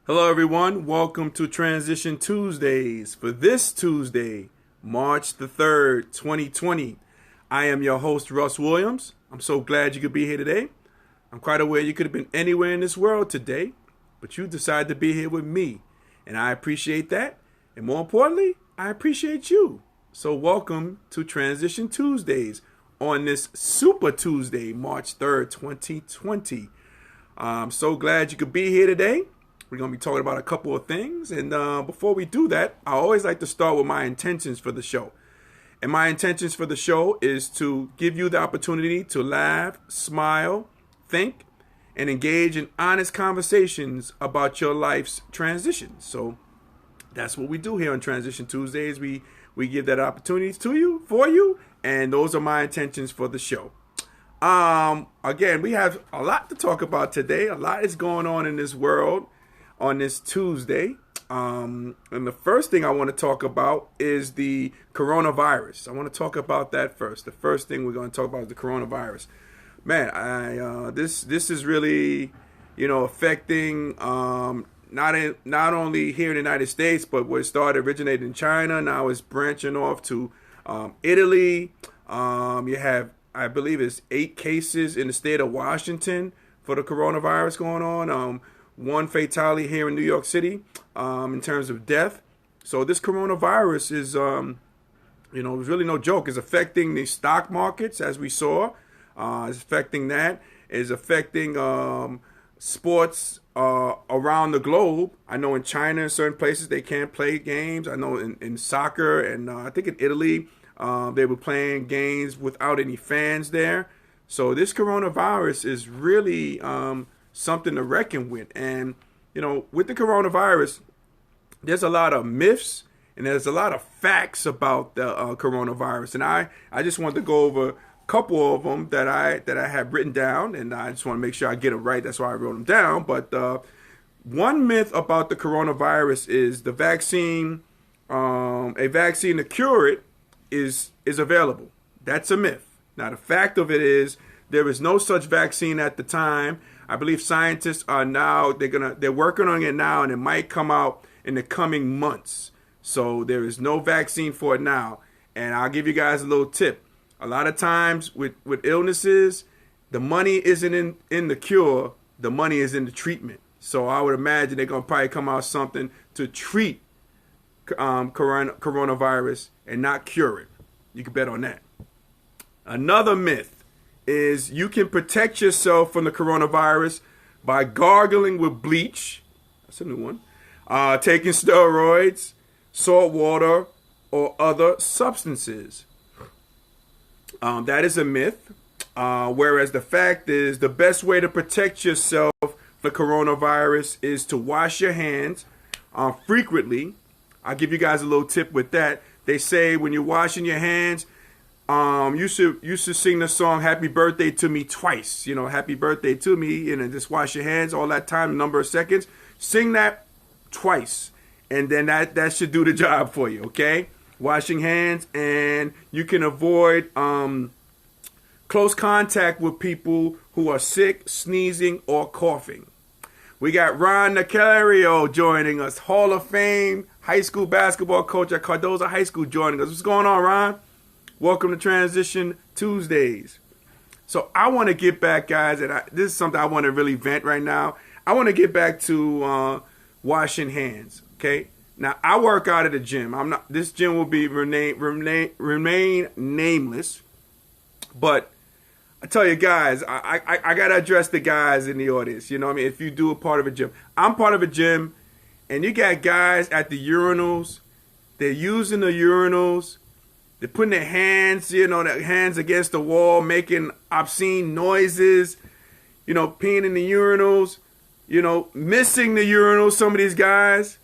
Hello, everyone. Welcome to Transition Tuesdays for this Tuesday, March the 3rd, 2020. I am your host, Russ Williams. I'm so glad you could be here today. I'm quite aware you could have been anywhere in this world today, but you decided to be here with me, and I appreciate that. And more importantly, I appreciate you. So welcome to Transition Tuesdays on this Super Tuesday, March 3rd, 2020. I'm so glad you could be here today. We're going to be talking about a couple of things. And before we do that, I always like to start with my intentions for the show. And my intentions for the show is to give you the opportunity to laugh, smile, think, and engage in honest conversations about your life's transitions. So that's what we do here on Transition Tuesdays. We give that opportunity to you, for you, and those are my intentions for the show. Again, we have a lot to talk about today. A lot is going on in this world on this Tuesday. And the first thing I want to talk about is the coronavirus. I want to talk about that first. The first thing we're going to talk about is the coronavirus. Man, this is really, affecting not only here in the United States, but where it originated in China. Now it's branching off to Italy. You have, I believe, it's 8 cases in the state of Washington for the coronavirus going on. One fatality here in New York City in terms of death. So this coronavirus is, it's really no joke. It's affecting the stock markets, as we saw. It's affecting that. It's affecting sports around the globe. I know in China, in certain places, they can't play games. I know in soccer and I think in Italy, they were playing games without any fans there. So this coronavirus is really something to reckon with. And, with the coronavirus, there's a lot of myths and there's a lot of facts about the coronavirus. And I just want to go over a couple of them that I have written down, and I just want to make sure I get them right. That's why I wrote them down. But one myth about the coronavirus is the vaccine, a vaccine to cure it is available. That's a myth. Now, the fact of it is there is no such vaccine at the time. I believe scientists are now, they're working on it now, and it might come out in the coming months. So there is no vaccine for it now. And I'll give you guys a little tip. A lot of times with illnesses, the money isn't in the cure, the money is in the treatment. So I would imagine they're going to probably come out something to treat coronavirus and not cure it. You can bet on that. Another myth is you can protect yourself from the coronavirus by gargling with bleach. That's a new one. Taking steroids, salt water, or other substances. That is a myth. Whereas the fact is the best way to protect yourself from coronavirus is to wash your hands frequently. I'll give you guys a little tip with that. They say when you're washing your hands, you should sing the song "Happy Birthday to Me" twice. Happy birthday to me, and just wash your hands all that time, a number of seconds. Sing that twice, and then that should do the job for you. Okay, washing hands, and you can avoid close contact with people who are sick, sneezing, or coughing. We got Ron Nacario joining us, Hall of Fame high school basketball coach at Cardozo High School, joining us. What's going on, Ron? Welcome to Transition Tuesdays. So I want to get back, guys, and this is something I want to really vent right now. I want to get back to washing hands, okay? Now, I work out at a gym. This gym will be remain nameless, but I tell you guys, I got to address the guys in the audience. If you do a part of a gym. I'm part of a gym, and you got guys at the urinals. They're using the urinals. They're putting their hands, their hands against the wall, making obscene noises, peeing in the urinals, missing the urinals, some of these guys.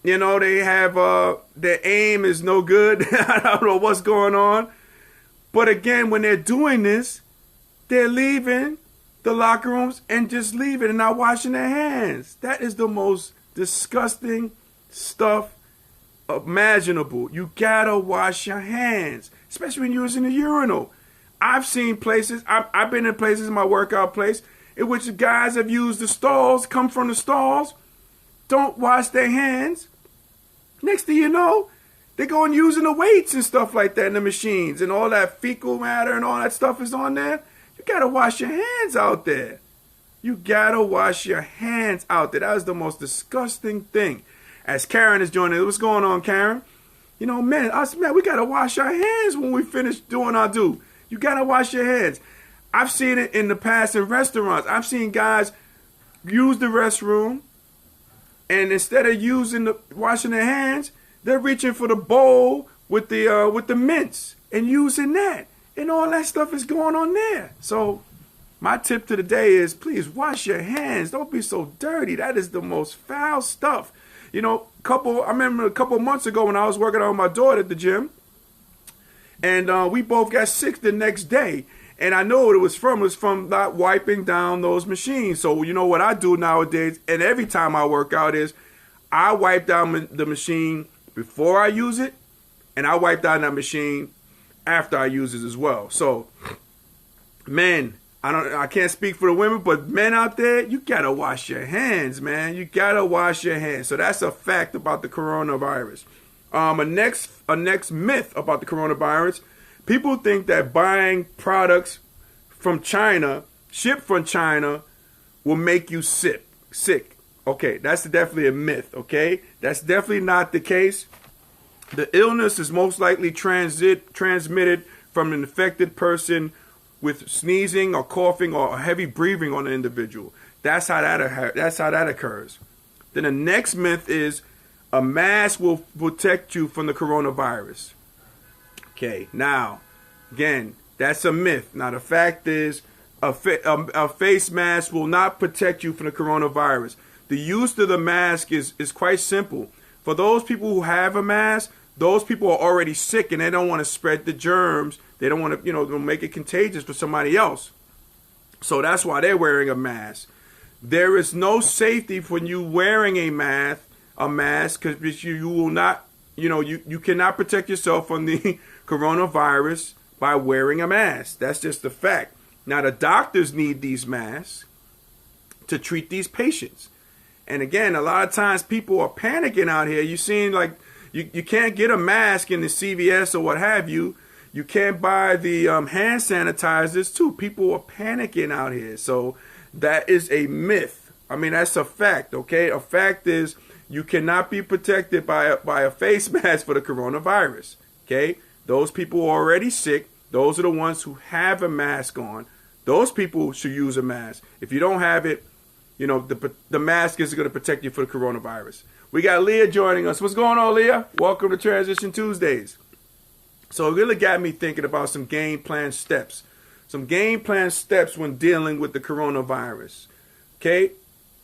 They have, their aim is no good. I don't know what's going on. But again, when they're doing this, they're leaving the locker rooms and just leaving and not washing their hands. That is the most disgusting stuff imaginable. You gotta wash your hands, especially when you're using the urinal. I've seen places, I've been in places in my workout place in which the guys have used the stalls, come from the stalls, don't wash their hands, next thing you know, they're going using the weights and stuff like that in the machines, and all that fecal matter and all that stuff is on there. You gotta wash your hands out there. You gotta wash your hands out there. That is the most disgusting thing. As Karen is joining us, what's going on, Karen? You know, man, we gotta wash our hands when we finish doing our do. You gotta wash your hands. I've seen it in the past in restaurants. I've seen guys use the restroom, and instead of washing their hands, they're reaching for the bowl with the mints and using that, and all that stuff is going on there. So my tip to the day is, please wash your hands. Don't be so dirty. That is the most foul stuff. You know, I remember a couple months ago when I was working on my daughter at the gym, and we both got sick the next day. And I know what it was from. It was from not wiping down those machines. So you know what I do nowadays, and every time I work out, is I wipe down the machine before I use it, and I wipe down that machine after I use it as well. So, men, I can't speak for the women, but men out there, you gotta wash your hands, man. You gotta wash your hands. So that's a fact about the coronavirus. A next myth about the coronavirus: people think that buying products from China, shipped from China, will make you sick. Okay, that's definitely a myth, okay? That's definitely not the case. The illness is most likely transmitted from an infected person with sneezing or coughing or heavy breathing on the individual. That's how that occurs. Then the next myth is a mask will protect you from the coronavirus. Okay, now, again, that's a myth. Now, the fact is, a face mask will not protect you from the coronavirus. The use of the mask is quite simple. For those people who have a mask, those people are already sick and they don't want to spread the germs. They don't want to, make it contagious for somebody else. So that's why they're wearing a mask. There is no safety when you wearing a mask, because you will not, you cannot protect yourself from the coronavirus by wearing a mask. That's just a fact. Now, the doctors need these masks to treat these patients. And again, a lot of times people are panicking out here. You're seeing like you can't get a mask in the CVS or what have you. You can't buy the hand sanitizers too. People are panicking out here. So that is a myth. I mean, that's a fact, okay? A fact is you cannot be protected by a face mask for the coronavirus, okay? Those people are already sick. Those are the ones who have a mask on. Those people should use a mask. If you don't have it, the mask is going to protect you for the coronavirus. We got Leah joining us. What's going on, Leah? Welcome to Transition Tuesdays. So it really got me thinking about some game plan steps. Some game plan steps when dealing with the coronavirus. Okay?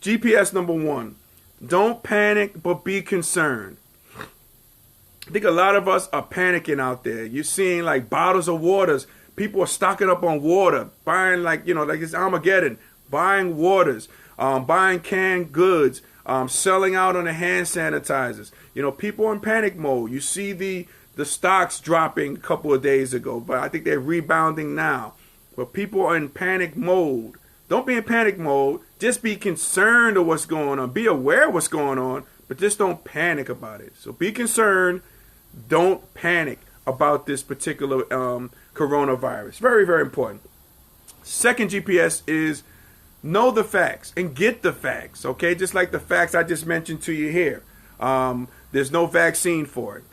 GPS number 1. Don't panic, but be concerned. I think a lot of us are panicking out there. You're seeing like bottles of waters. People are stocking up on water, buying like it's Armageddon, buying waters, buying canned goods, selling out on the hand sanitizers. People are in panic mode. You see the stocks dropping a couple of days ago, but I think they're rebounding now. But people are in panic mode. Don't be in panic mode. Just be concerned of what's going on. Be aware of what's going on, but just don't panic about it. So be concerned. Don't panic about this particular coronavirus. Very, very important. Second GPS is know the facts and get the facts, okay? Just like the facts I just mentioned to you here. There's no vaccine for it,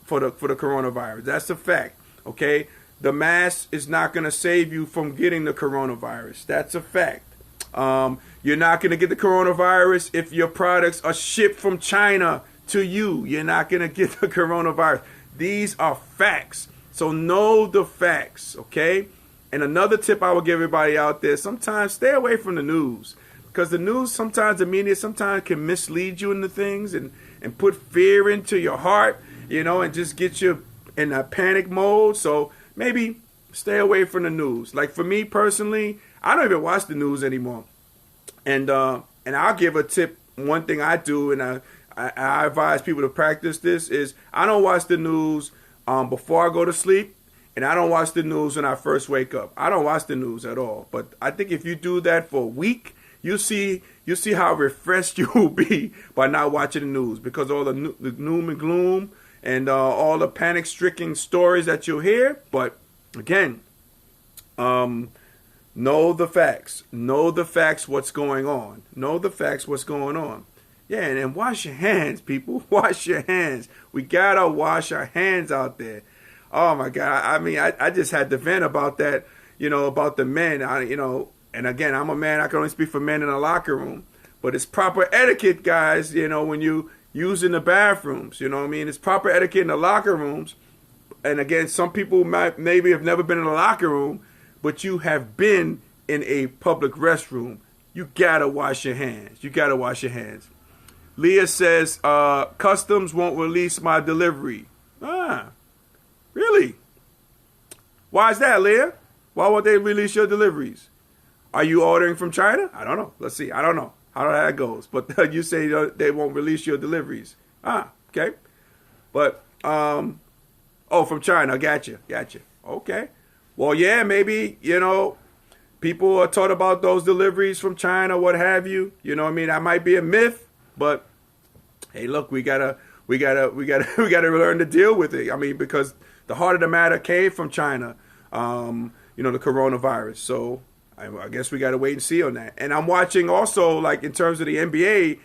for the coronavirus. That's a fact, okay? The mask is not going to save you from getting the coronavirus. That's a fact. You're not going to get the coronavirus if your products are shipped from China to you. You're not going to get the coronavirus. These are facts. So know the facts, okay? And another tip I would give everybody out there, sometimes stay away from the news. Because the news, sometimes the media, sometimes can mislead you into things and put fear into your heart, and just get you in a panic mode. So maybe stay away from the news. Like for me personally, I don't even watch the news anymore. And I'll give a tip. One thing I do, and I advise people to practice this, is I don't watch the news before I go to sleep, and I don't watch the news when I first wake up. I don't watch the news at all. But I think if you do that for a week, you see how refreshed you will be by not watching the news, because all the gloom and gloom and all the panic-stricken stories that you'll hear. But again, know the facts. Know the facts. What's going on? Know the facts. What's going on? Yeah, and wash your hands, people. Wash your hands. We gotta wash our hands out there. Oh my God! I mean, I just had to vent about that. About the men. And again, I'm a man. I can only speak for men in the locker room. But it's proper etiquette, guys. When you use in the bathrooms. It's proper etiquette in the locker rooms. And again, some people maybe have never been in a locker room, but you have been in a public restroom. You gotta wash your hands. You gotta wash your hands. Leah says, customs won't release my delivery. Really? Why is that, Leah? Why won't they release your deliveries? Are you ordering from China? I don't know. Let's see. I don't know how that goes. But you say they won't release your deliveries. Okay. But, from China. Gotcha. Okay. Well, yeah, maybe, people are taught about those deliveries from China, what have you. That might be a myth. But hey, look, we gotta learn to deal with it. Because the heart of the matter came from China, the coronavirus. So I guess we gotta wait and see on that. And I'm watching also, like in terms of the NBA,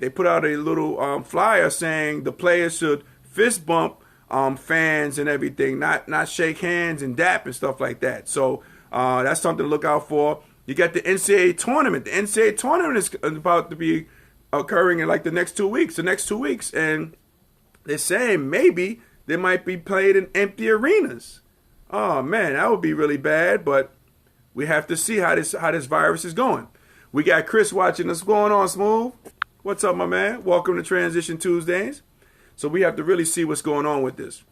they put out a little flyer saying the players should fist bump fans and everything, not shake hands and dap and stuff like that. So that's something to look out for. You got the NCAA tournament. The NCAA tournament is about to be occurring in like the next 2 weeks. And they're saying maybe they might be played in empty arenas. Oh man, that would be really bad. But we have to see how this virus is going. We got Chris watching us. What's going on, Smooth? What's up, my man? Welcome to Transition Tuesdays. So we have to really see what's going on with this.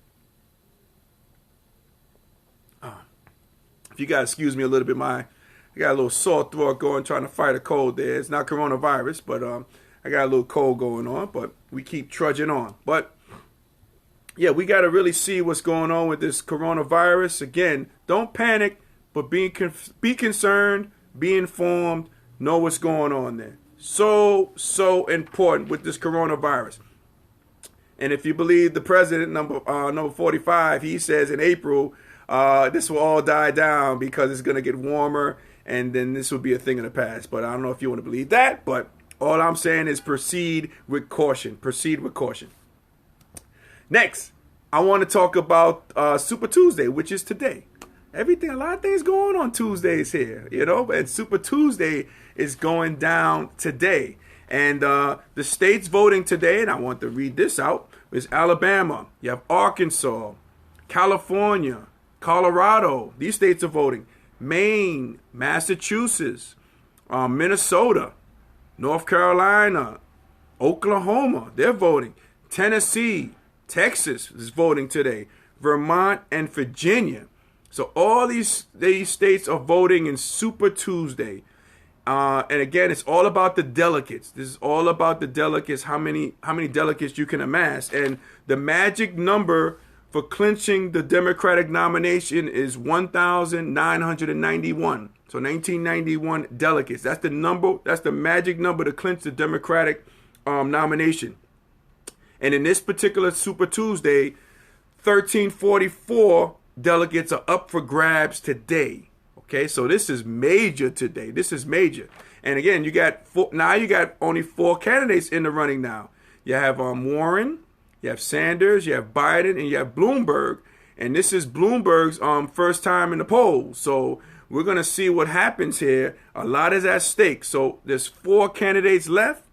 If you guys excuse me a little bit, I got a little sore throat going, trying to fight a cold there. It's not coronavirus, but I got a little cold going on, but we keep trudging on. But yeah, we got to really see what's going on with this coronavirus. Again, don't panic, but be concerned, be informed, know what's going on there. So important with this coronavirus. And if you believe the president, number 45, he says in April, this will all die down because it's going to get warmer, and then this will be a thing of the past. But I don't know if you want to believe that, but all I'm saying is proceed with caution. Proceed with caution. Next, I want to talk about Super Tuesday, which is today. A lot of things going on Tuesdays here, and Super Tuesday is going down today. And the states voting today, and I want to read this out, is Alabama. You have Arkansas, California, Colorado. These states are voting. Maine, Massachusetts, Minnesota, North Carolina, Oklahoma, they're voting. Tennessee, Texas is voting today. Vermont and Virginia. So all these states are voting in Super Tuesday. And again, it's all about the delegates. This is all about the delegates, how many delegates you can amass. And the magic number for clinching the Democratic nomination is 1,991. So 1991 delegates. That's the number. That's the magic number to clinch the Democratic nomination. And in this particular Super Tuesday, 1,344 delegates are up for grabs today. Okay, so this is major today. This is major. And again, you got only 4 candidates in the running now. You have Warren, you have Sanders, you have Biden, and you have Bloomberg. And this is Bloomberg's first time in the polls. So we're going to see what happens here. A lot is at stake. So there's 4 candidates left.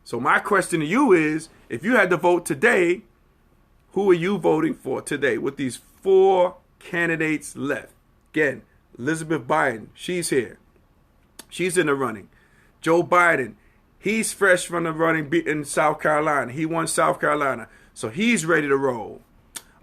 So my question to you is, if you had to vote today, who are you voting for today with these 4 candidates left? Again, Elizabeth Biden, she's here. She's in the running. Joe Biden, he's fresh from the running in South Carolina. He won South Carolina. So he's ready to roll.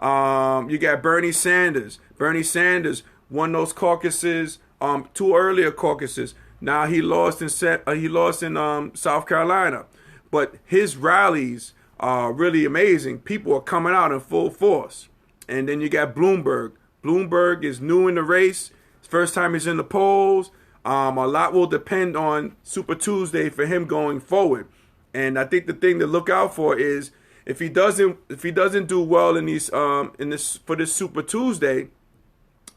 You got Bernie Sanders. Bernie Sanders won those caucuses, 2 earlier caucuses. Now he lost in South Carolina. But his rallies are really amazing. People are coming out in full force. And then you got Bloomberg. Bloomberg is new in the race. First time he's in the polls. A lot will depend on Super Tuesday for him going forward. And I think the thing to look out for is if he doesn't do well in this Super Tuesday,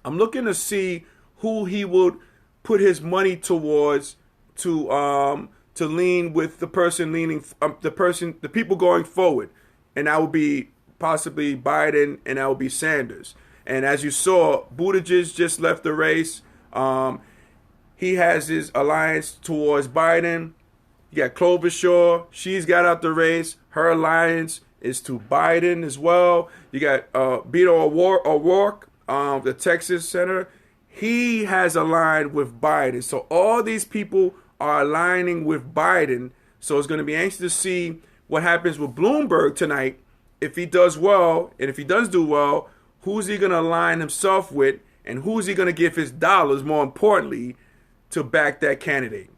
I'm looking to see who he would put his money towards to lean with the people going forward, and that would be possibly Biden and that would be Sanders. And as you saw, Buttigieg just left the race. He has his alliance towards Biden. You got Klobuchar. She's got out the race. Her alliance is to Biden as well. You got Beto O'Rourke, the Texas senator. He has aligned with Biden. So all these people are aligning with Biden. So it's going to be anxious to see what happens with Bloomberg tonight. If he does well, and if he does do well, who's he going to align himself with, and who's he going to give his dollars, more importantly, to back that candidate.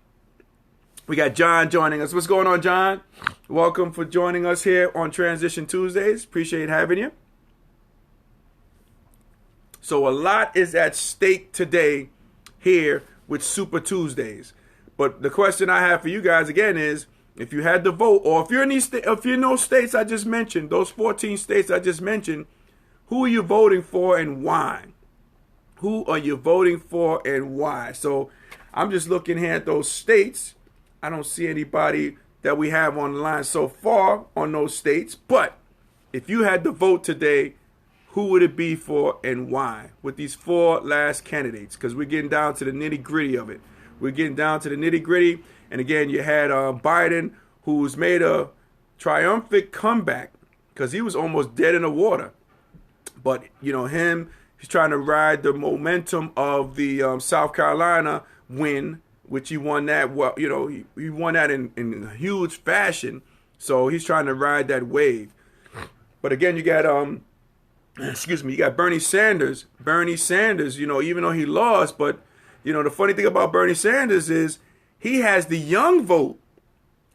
We got John joining us. What's going on, John? Welcome for joining us here on Transition Tuesdays. Appreciate having you. So a lot is at stake today here with Super Tuesdays. But the question I have for you guys again is, if you had to vote, or if you're in those states I just mentioned, those 14 states I just mentioned, who are you voting for and why? Who are you voting for and why? So I'm just looking here at those states. I don't see anybody that we have on the line so far on those states. But if you had to vote today, who would it be for and why? With these four last candidates, because we're getting down to the nitty gritty of it. We're getting down to the nitty gritty. And again, you had Biden, who's made a triumphant comeback because he was almost dead in the water. But, he's trying to ride the momentum of the South Carolina win, which he won that. Well, he won that in huge fashion. So he's trying to ride that wave. But again, you got you got Bernie Sanders. Bernie Sanders, even though he lost, but the funny thing about Bernie Sanders is he has the young vote,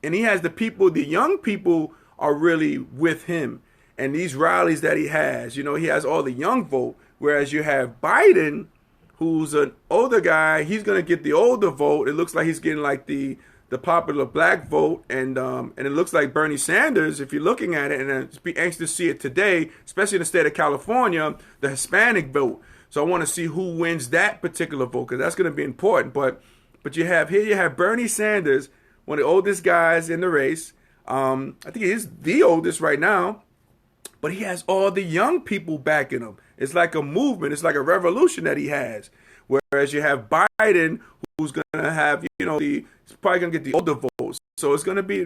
and he has the young people are really with him. And these rallies that he has, he has all the young vote. Whereas you have Biden, who's an older guy, he's going to get the older vote. It looks like he's getting like the popular black vote. And it looks like Bernie Sanders, if you're looking at it, and I'd be anxious to see it today, especially in the state of California, the Hispanic vote. So I want to see who wins that particular vote, because that's going to be important. But you have Bernie Sanders, one of the oldest guys in the race. I think he's the oldest right now. But he has all the young people backing him. It's like a movement. It's like a revolution that he has. Whereas you have Biden, who's going to have, he's probably going to get the older votes. So it's going to be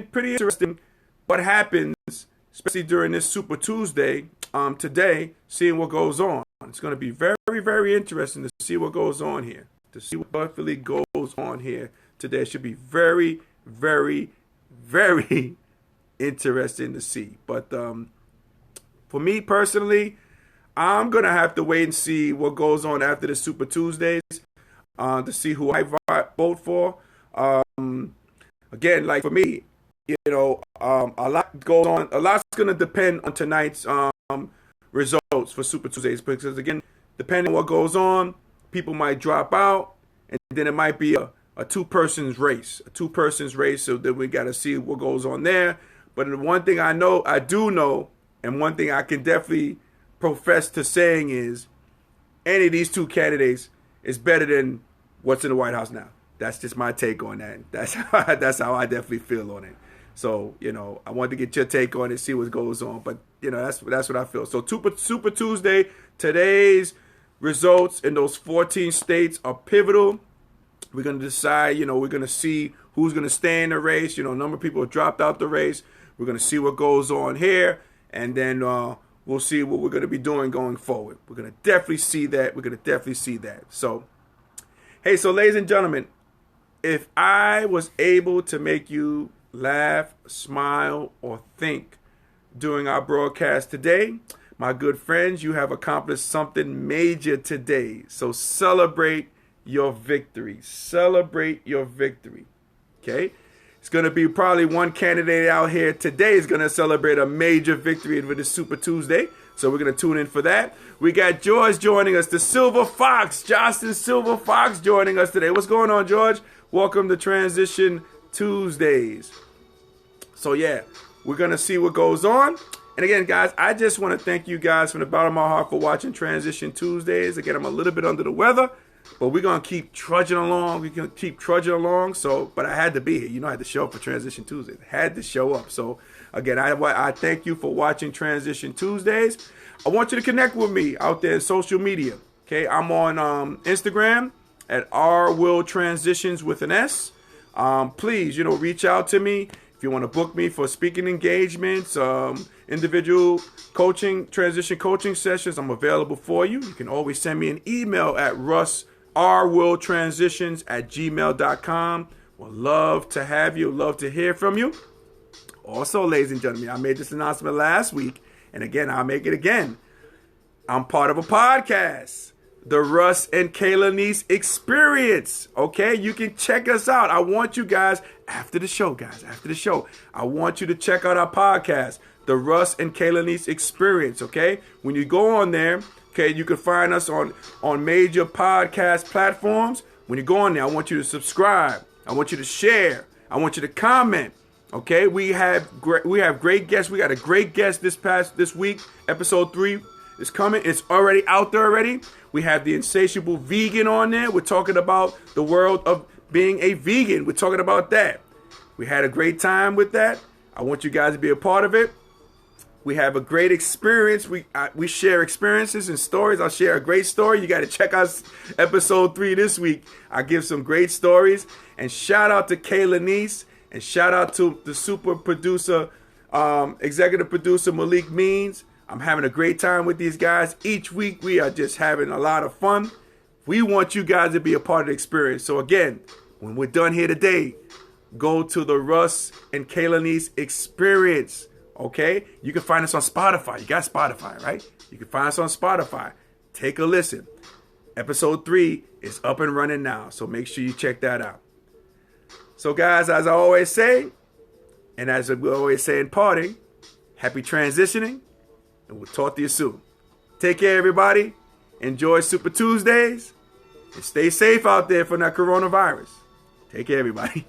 pretty interesting what happens, especially during this Super Tuesday today, seeing what goes on. It's going to be very, very interesting to see what goes on here. To see what definitely goes on here today. It should be very, very, very interesting to see. But for me personally, I'm going to have to wait and see what goes on after the Super Tuesdays to see who I vote for. Again, like for me, a lot goes on. A lot's going to depend on tonight's results for Super Tuesdays, because again, depending on what goes on, people might drop out, and then it might be a two-person race. So then we got to see what goes on there. But the one thing I do know, and one thing I can definitely profess to saying is, any of these two candidates is better than what's in the White House now. That's just my take on that. That's how I definitely feel on it. So, I wanted to get your take on it, see what goes on. But, that's what I feel. So Super Tuesday, today's results in those 14 states are pivotal. We're going to decide, we're going to see who's going to stay in the race. A number of people have dropped out the race. We're going to see what goes on here. And then we'll see what we're going to be doing going forward. We're going to definitely see that. So, hey, so ladies and gentlemen, if I was able to make you laugh, smile, or think during our broadcast today, my good friends, you have accomplished something major today. So celebrate your victory. Okay? It's going to be probably one candidate out here today is going to celebrate a major victory with this Super Tuesday. So we're going to tune in for that. We got George joining us, the Silver Fox, Justin Silver Fox joining us today. What's going on, George? Welcome to Transition Tuesdays. So yeah, we're going to see what goes on. And again, guys, I just want to thank you guys from the bottom of my heart for watching Transition Tuesdays. Again, I'm a little bit under the weather, but we're going to keep trudging along. We're going to keep trudging along. So, but I had to be here. You know, I had to show up for Transition Tuesdays. I had to show up. So again, I thank you for watching Transition Tuesdays. I want you to connect with me out there in social media. Okay, I'm on Instagram at rwilltransitions with an S. Please, reach out to me if you want to book me for speaking engagements, individual coaching, transition coaching sessions. I'm available for you. You can always send me an email at rwilltransitions@gmail.com. Would love to have you. Love to hear from you. Also, ladies and gentlemen, I made this announcement last week, and again, I'll make it again. I'm part of a podcast, the Russ and Kayla Niece Experience. Okay, you can check us out. I want you guys, after the show, I want you to check out our podcast, the Russ and Kayla Niece Experience. Okay, when you go on there, okay, you can find us on major podcast platforms. When you go on there, I want you to subscribe. I want you to share. I want you to comment. Okay, we have great guests. We got a great guest this week. Episode 3 is coming. It's already out there already. We have the Insatiable Vegan on there. We're talking about the world of being a vegan. We're talking about that. We had a great time with that. I want you guys to be a part of it. We have a great experience. We share experiences and stories. I'll share a great story. You got to check out episode 3 this week. I give some great stories. And shout out to Kayla Niece. And shout out to the super producer, executive producer Malik Means. I'm having a great time with these guys. Each week we are just having a lot of fun. We want you guys to be a part of the experience. So again, when we're done here today, go to the Russ and Kayla Niece Experience. Okay? You can find us on Spotify. You got Spotify, right? You can find us on Spotify. Take a listen. Episode 3 is up and running now. So make sure you check that out. So guys, as I always say, and as we always say in parting, happy transitioning, and we'll talk to you soon. Take care, everybody. Enjoy Super Tuesdays, and stay safe out there from that coronavirus. Take care, everybody.